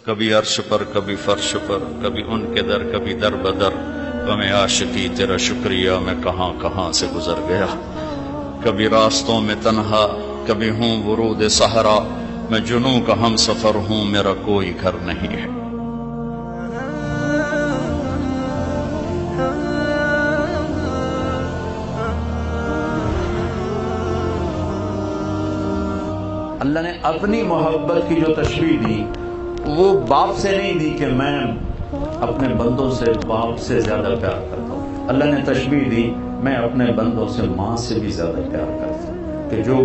کبھی عرش پر کبھی فرش پر، کبھی ان کے در کبھی در بدر، غم عاشقی تیرا شکریہ میں کہاں کہاں سے گزر گیا، کبھی راستوں میں تنہا کبھی ہوں ورود صحرا، میں جنوں کا ہم سفر ہوں میرا کوئی گھر نہیں ہے۔ اللہ نے اپنی محبت کی جو تشبیہ دی وہ باپ سے نہیں دی کہ میں اپنے بندوں سے باپ سے زیادہ پیار کرتا ہوں، اللہ نے تشبیہ دی میں اپنے بندوں سے ماں سے بھی زیادہ پیار کرتا ہوں، کہ جو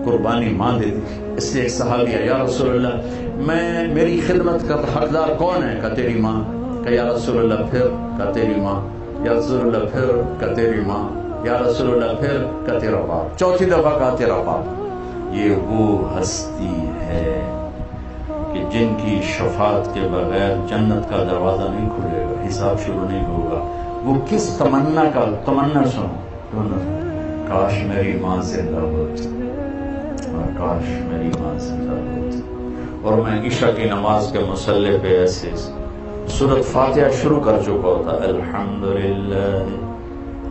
قربانی ماں دے دی۔ اس لیے ایک صحابی ہے، یا رسول اللہ میری خدمت کا حقدار کون ہے؟ کہ تیری ماں۔ کہ یا رسول اللہ پھر؟ کہ تیری ماں۔ یا رسول اللہ پھر؟ کہ تیری ماں۔ یا رسول اللہ پھر؟ کہ تیرا باپ۔ چوتھی دفعہ کہا تیرا باپ۔ یہ وہ ہستی ہے کہ جن کی شفاعت کے بغیر جنت کا دروازہ نہیں کھلے گا، حساب شروع نہیں ہوگا۔ وہ کس تمنا کا تمنا سنو، کاش میری ماں زندہ ہوتی، اور کاش میری ماں زندہ ہوتی، اور میں عشاء کی نماز کے مصلی پہ ایسے سورۃ فاتحہ شروع کر چکا ہوتا، الحمدللہ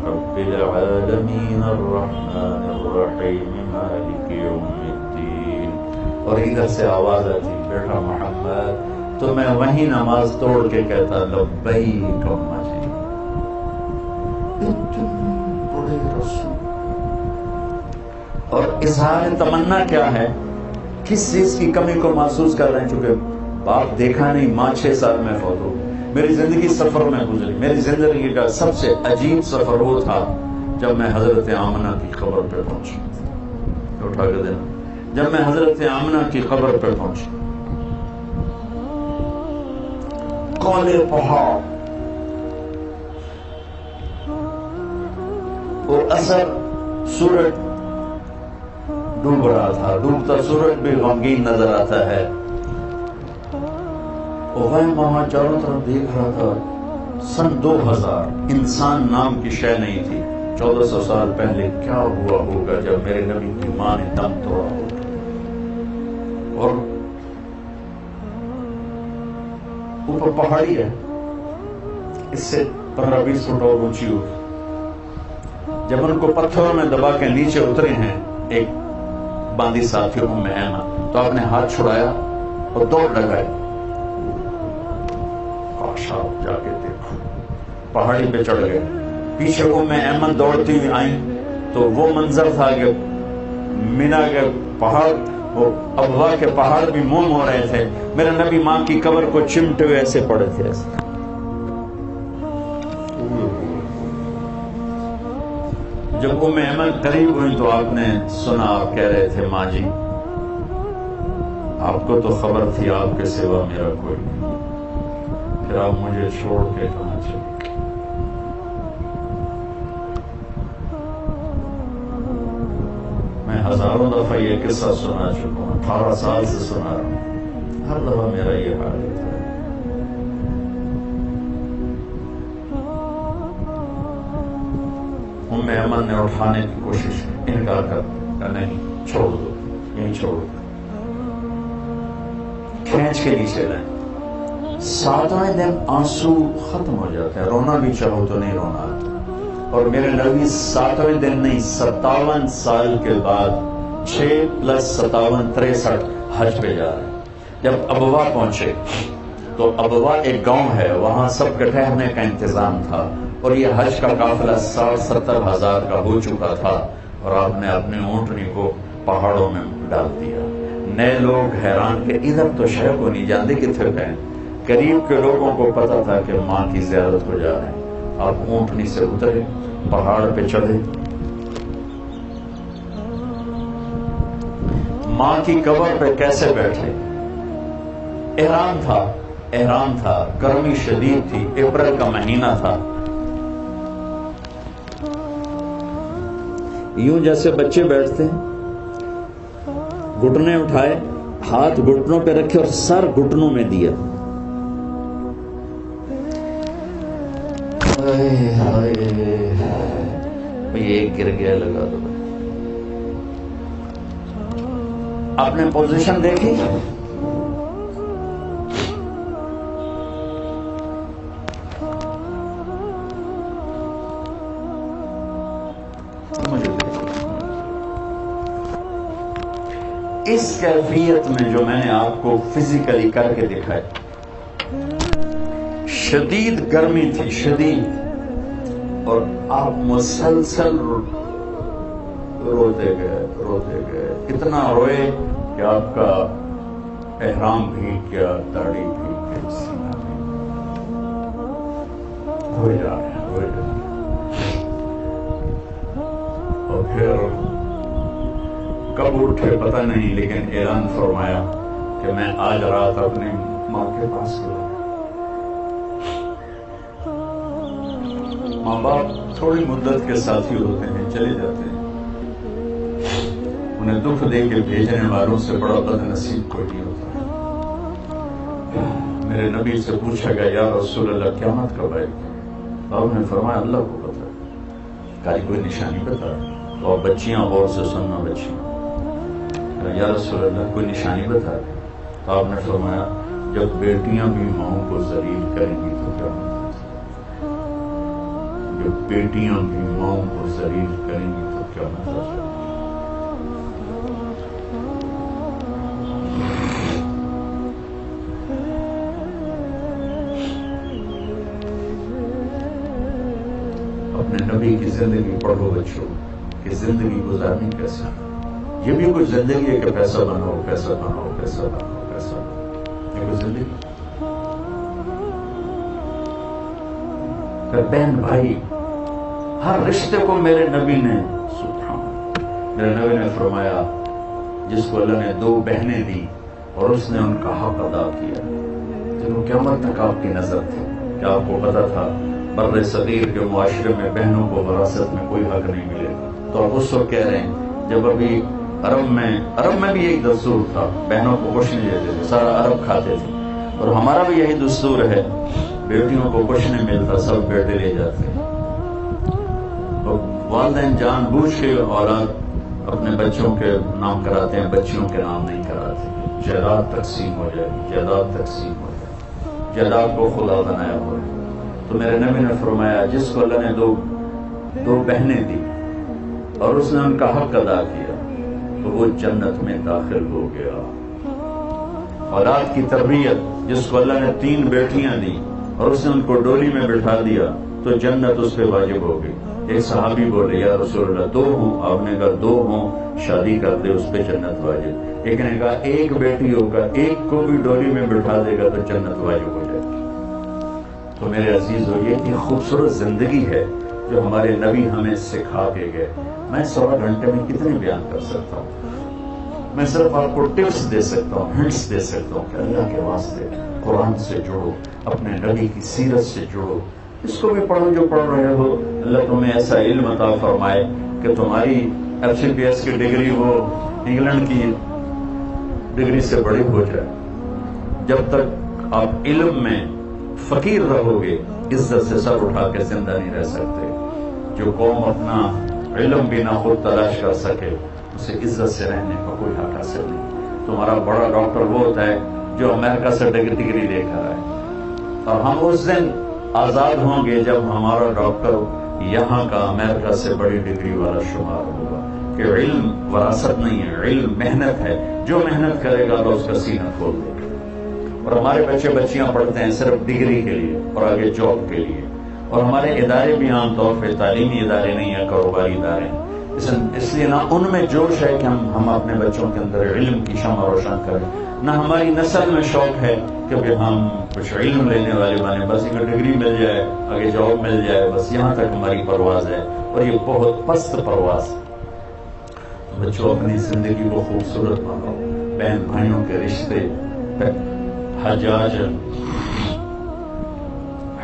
رب العالمین الرحمن الرحیم مالک یوم الدین، اور ادھر سے آواز آتی بیٹا محمد، تو میں وہیں نماز توڑ کے کہتا لبیک اماں جی، بڑے رسول۔ اور اظہار تمنا کیا ہے؟ کس چیز کی کمی کو محسوس کر رہے ہیں؟ چونکہ باپ دیکھا نہیں، ماں 6 سال میں فوت ہو، میری زندگی سفر میں گزری۔ میری زندگی کا سب سے عجیب سفر وہ تھا جب میں حضرت آمنہ کی قبر پہ پہنچا، اٹھا کے دینا، جب میں حضرت آمنہ کی قبر پہ پہنچا، کالے پہاڑ اور اثر سورج ڈوب رہا تھا، ڈوبتا سورج بھی غمگین نظر آتا ہے، اور وہاں چاروں طرف دیکھ رہا تھا۔ سن 2000 انسان نام کی شے نہیں تھی، 1400 سال پہلے کیا ہوا ہوگا جب میرے نبی کی ماں نے دم توڑا ہوگا، اور اوپر پہاڑی ہے، اس سے 15-20 فٹ اور اونچی ہوگی۔ جب ان کو پتھروں میں دبا کے نیچے اترے ہیں ایک باندی ساتھی ام ایمن، تو آپ نے ہاتھ چھڑایا اور دوڑ لگائی، کاش آپ جا کے دیکھو، پہاڑی پہ چڑھ گئے، پیچھے ام ایمن دوڑتی ہوئی آئیں، تو وہ منظر تھا کہ مینا کے پہاڑ، وہ ابوا کے پہاڑ بھی موم ہو رہے تھے، میرے نبی ماں کی قبر کو چمٹے ہوئے ایسے پڑے تھے ایسے۔ جب ام ایمن قریب ہوئی تو آپ نے سنا، آپ کہہ رہے تھے ماں جی آپ کو تو خبر تھی آپ کے سوا میرا کوئی نہیں، پھر آپ مجھے چھوڑ کے کہاں چلے؟ میں ہزاروں دفعہ یہ قصہ سنا چکا ہوں، 18 سال سے سنا رہا ہوں، ہر دفعہ میرا یہ حال ہوتا ہے۔ ام ایمن نے اٹھانے کی کوشش کی، انکار کر نہیں، چھوڑ دو، یہیں چھوڑ دو، کھینچ کے نیچے لائیں۔ 7ویں دن آنسو ختم ہو جاتے ہیں، رونا بھی چاہو تو نہیں رونا آتا، اور میرے نبی 7ویں دن نہیں 57 سال کے بعد 6 + 57 63 حج پہ جا رہے ہیں۔ جب ابوا پہنچے تو ابوا ایک گاؤں ہے، وہاں سب کے ٹھہرنے کا انتظام تھا، اور یہ حج کا قافلہ 60-70 ہزار کا ہو چکا تھا، اور آپ نے اپنے اونٹنی کو پہاڑوں میں ڈال دیا۔ نئے لوگ حیران کہ ادھر تو شے کو نہیں جانتے کتنے گئے، قریب کے لوگوں کو پتا تھا کہ ماں کی زیارت کو جا رہے ہیں۔ آپ اونٹنی سے اترے، پہاڑ پہ چڑھے، ماں کی قبر پہ کیسے بیٹھے؟ احرام تھا، گرمی شدید تھی، اپریل کا مہینہ تھا، یوں جیسے بچے بیٹھتے ہیں، گھٹنے اٹھائے، ہاتھ گھٹنوں پہ رکھے اور سر گھٹنوں میں دیا۔ ایک گر گیا، لگا دو۔ آپ نے پوزیشن دیکھی، اس کیفیت میں جو میں نے آپ کو فزیکلی کر کے دکھائی، شدید گرمی تھی، شدید، اور آپ مسلسل روتے گئے، اتنا روئے کہ آپ کا احرام بھیگ گیا، داڑھی بھیگ گئی، سینہ بھیگ گیا، روئے جا رہے ہیں۔ اور پھر کب اٹھے پتہ نہیں، لیکن اعلان فرمایا کہ میں آج رات اپنی ماں کے پاس گیا۔ ماں باپ تھوڑی مدت کے ساتھی ہوتے ہیں، چلے جاتے ہیں، انہیں دکھ دے کے بھیجنے والوں سے بڑا بد نصیب کوئی نہیں ہوتا ہے۔ میرے نبی سے پوچھا گیا یا رسول اللہ قیامت کب آئے گی؟ آپ نے فرمایا اللہ کو پتا ہے۔ کاری کوئی نشانی بتا؟ اور بچیاں غور سے سننا، بچیاں، یا رسول اللہ کوئی نشانی بتا دیں؟ تو آپ نے فرمایا جب بیٹیاں بھی ماؤں کو ذلیل کریں گی تو کیا ہوگا؟ جب بیٹیاں بھی ماؤں کو ذلیل کریں گی تو کیا ہوگا؟ اپنے نبی کی زندگی پڑھو بچوں، کہ زندگی گزارنی کیسے؟ یہ بھی کوئی زندگی ہے کہ پیسہ بناؤ، پیسہ بناؤ، پیسہ بناؤ، پیسہ بناؤ؟ یہ کوئی زندگی؟ بہن بھائی، ہر رشتے کو میرے نبی نے، میرے نبی نے فرمایا جس کو اللہ نے 2 بہنیں دی اور اس نے ان کا حق ادا کیا، جنہوں قیامت تک آپ کی نظر تھی، کہ آپ کو پتا تھا بر صغیر کے معاشرے میں بہنوں کو وراثت میں کوئی حق نہیں ملے گا، تو آپ اس وقت کہہ رہے ہیں جب ابھی عرب میں بھی ایک دستور تھا، بہنوں کو کچھ نہیں دیتے تھے، سارا عرب کھاتے تھے، اور ہمارا بھی یہی دستور ہے، بیٹیوں کو کچھ نہیں ملتا، سب بیٹے لے جاتے ہیں۔ اور والدین جان بوجھ کے اولاد اپنے بچوں کے نام کراتے ہیں، بچیوں کے نام نہیں کراتے۔ جائیداد تقسیم ہو جائے گی، جائیداد تقسیم ہو جائے گی، جائیداد کو خدا بنایا ہوا ہے۔ تو میرے نبی نے فرمایا جس کو اللہ نے 2 بہنیں دی اور اس نے ان کا حق ادا کیا تو وہ جنت میں داخل ہو گیا۔ اولاد کی تربیت، جس کو اللہ نے 3 بیٹیاں دی اور اس نے ان کو ڈولی میں بٹھا دیا تو جنت اس پہ واجب ہو گئی۔ ایک صحابی بولے یا رسول اللہ 2 ہوں، آپ نے کہا 2 ہوں شادی کر دے اس پہ جنت واجب۔ ایک نے کہا 1 بیٹی ہوگا، 1 کو بھی ڈولی میں بٹھا دے گا تو جنت واجب ہو جائے گی۔ تو میرے عزیزو، یہ اتنی خوبصورت زندگی ہے جو ہمارے نبی ہمیں سکھا کے گئے۔ میں 16 گھنٹے میں کتنے بیان کر سکتا ہوں؟ میں صرف آپ کو ٹپس دے سکتا ہوں، ہنٹس دے سکتا ہوں کہ اللہ کے واسطے قرآن سے جڑو، اپنے نبی کی سیرت سے جڑو، اس کو بھی پڑھو جو پڑھ رہے ہو۔ اللہ تمہیں ایسا علم عطا فرمائے کہ تمہاری FCPS کی ڈگری وہ انگلینڈ کی ڈگری سے بڑی ہو جائے۔ جب تک آپ علم میں فقیر رہو گے، عزت سے سر اٹھا کے زندہ نہیں رہ سکتے۔ جو قوم اپنا علم بھی نہ خود تلاش کر سکے، اسے عزت سے رہنے کا کوئی حق حاصل نہیں۔ تمہارا بڑا ڈاکٹر وہ ہوتا ہے جو امریکہ سے ڈگری لے کر آئے، اور ہم اس دن آزاد ہوں گے جب ہمارا ڈاکٹر یہاں کا امریکہ سے بڑی ڈگری والا شمار ہوگا۔ کہ علم وراثت نہیں ہے، علم محنت ہے، جو محنت کرے گا اللہ اس کا سینہ کھول دے گا۔ اور ہمارے بچے بچیاں پڑھتے ہیں صرف ڈگری کے لیے اور آگے جاب کے لیے، اور ہمارے ادارے بھی عام طور پہ تعلیمی ادارے نہیں ہیں، کاروباری ادارے ہیں۔ اس لیے نہ ان میں جوش ہے کہ ہم اپنے بچوں کے اندر علم کی شمع روشن کریں، نہ ہماری نسل میں شوق ہے کہ ہم کچھ علم لینے والے بنے، بس ایک ڈگری مل جائے، آگے جاب مل جائے، بس یہاں تک ہماری پرواز ہے، اور یہ بہت پست پرواز۔ بچوں اپنی زندگی کو خوبصورت بناؤ، بہن بھائیوں کے رشتے۔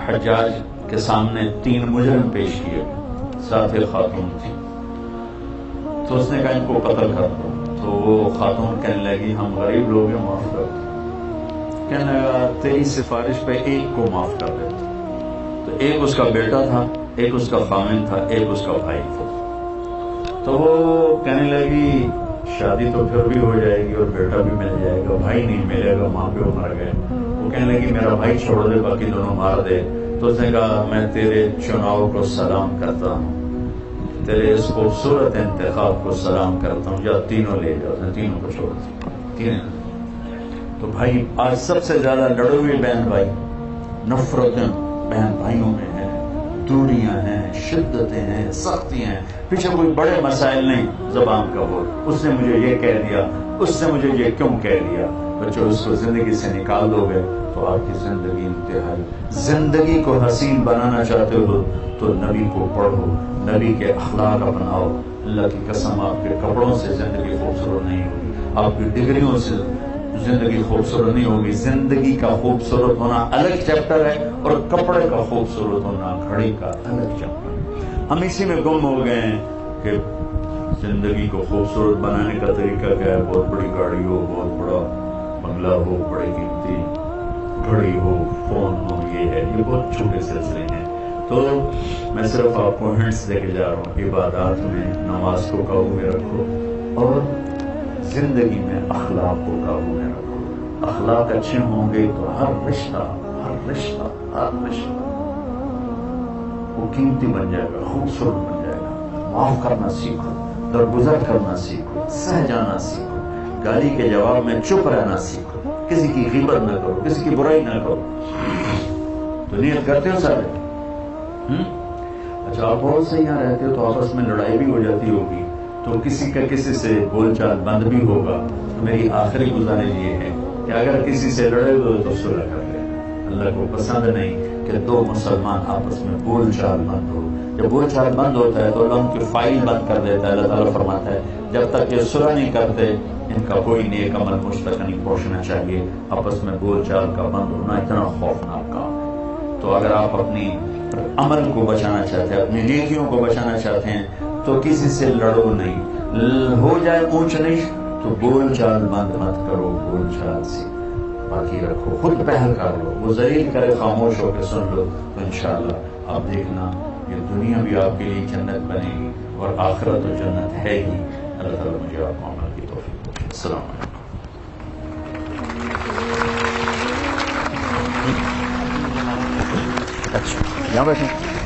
حجاج کے سامنے 3 مجرم پیش کیے، ساتھ ایک خاتون تھی، تو اس نے کہا ان کو قتل کر دو۔ تو وہ خاتون کہنے لگی ہم غریب لوگ ہیں، معاف کر دو۔ کہنے لگا تیری سفارش پہ 1 کو معاف کر دے۔ تو ایک اس کا بیٹا تھا، ایک اس کا خامن تھا، ایک اس کا بھائی تھا۔ تو وہ کہنے لگی شادی تو پھر بھی ہو جائے گی اور بیٹا بھی مل جائے گا، بھائی نہیں ملے گا، ماں پیو مر گئے۔ وہ کہنے لگی میرا بھائی چھوڑ دے، باقی دونوں مار دے۔ تو اس نے کہا میں تیرے چناؤ کو سلام کرتا ہوں، تیرے اس خوبصورت انتخاب کو سلام کرتا ہوں، یا تینوں لے جاؤ، تینوں کو چھوڑ تینوں۔ تو بھائی آج سب سے زیادہ لڑے ہوئے بہن بھائی، نفرتیں بہن بھائیوں میں ہیں، دوریاں ہیں، شدتیں ہیں، سختیاں ہیں، پیچھے کوئی بڑے مسائل نہیں، زبان کا بول، اس نے مجھے یہ کہہ دیا، اس نے مجھے یہ کیوں کہہ دیا۔ بچوں اس کو زندگی سے نکال دو گے تو آپ کی زندگی انتہائی، زندگی کو حسین بنانا چاہتے ہو تو نبی کو پڑھو، نبی کے اخلاق اپناؤ۔ اللہ کی قسم آپ کے کپڑوں سے زندگی خوبصورت نہیں ہوگی، آپ کی ڈگریوں سے زندگی خوبصورت نہیں ہوگی۔ زندگی کا خوبصورت ہونا الگ چیپٹر ہے اور کپڑے کا خوبصورت ہونا گھڑی کا الگ چیپٹر ہے۔ ہم اسی میں گم ہو گئے ہیں کہ زندگی کو خوبصورت بنانے کا طریقہ کیا ہے، بہت بڑی گاڑی ہو، بہت بڑا بنگلہ ہو، بڑی قیمتی گھڑی ہو، فون ہو، یہ ہے، یہ بہت چھوٹے سلسلے ہیں۔ تو میں صرف آپ کو ہنٹس دے کے جا رہا ہوں، عبادات میں نماز کو قابو میں رکھو اور زندگی میں اخلاق کو قابو میں رکھو۔ اخلاق اچھے ہوں گے تو ہر رشتہ وہ قیمتی بن جائے گا، خوبصورت بن جائے گا۔ معاف کرنا سیکھو، درگزر کرنا سیکھو، سہ جانا سیکھو، گالی کے جواب میں چپ رہنا سیکھو، کسی کی غیبت نہ کرو، کسی کی برائی نہ کرو۔ تو نیت کرتے ہو سارے؟ اچھا، آپ بہت سے یہاں رہتے ہو تو آپس میں لڑائی بھی ہو جاتی ہوگی، تو کسی کا کسی سے بول چال بند بھی ہوگا، تو میری آخری گزارش یہ ہے کہ اگر کسی سے لڑے ہوئے تو صلح کر لیں۔ اللہ کو پسند نہیں کہ دو مسلمان آپس میں بول چال بند ہو۔ جب بول چال بند ہوتا ہے تو اللہ ان کی فائل بند کر دیتا ہے۔ اللہ تعالیٰ فرماتا ہے جب تک یہ صلح نہیں کرتے ان کا کوئی نیک عمل مجھ تک نہیں پہنچنا چاہیے۔ آپس میں بول چال کا بند ہونا اتنا خوفناک کام ہے۔ تو اگر آپ اپنی عمل کو بچانا چاہتے ہیں، اپنی نیکیوں کو بچانا چاہتے ہیں تو کسی سے لڑو نہیں، ہو جائے اونچ نیچ تو بول چال بند مت کرو، بول چال سے باقی رکھو، خود پہل کر لو، وہ ذلیل کرے خاموش ہو کے سن لو، تو انشاءاللہ آپ دیکھنا یہ دنیا بھی آپ کے لیے جنت بنے گی اور آخرت تو جنت ہے ہی۔ اللہ تعالیٰ مجھے آپ کو عمل کی توفیق دے۔ السلام علیکم۔ اچھا یہاں بیٹھیں۔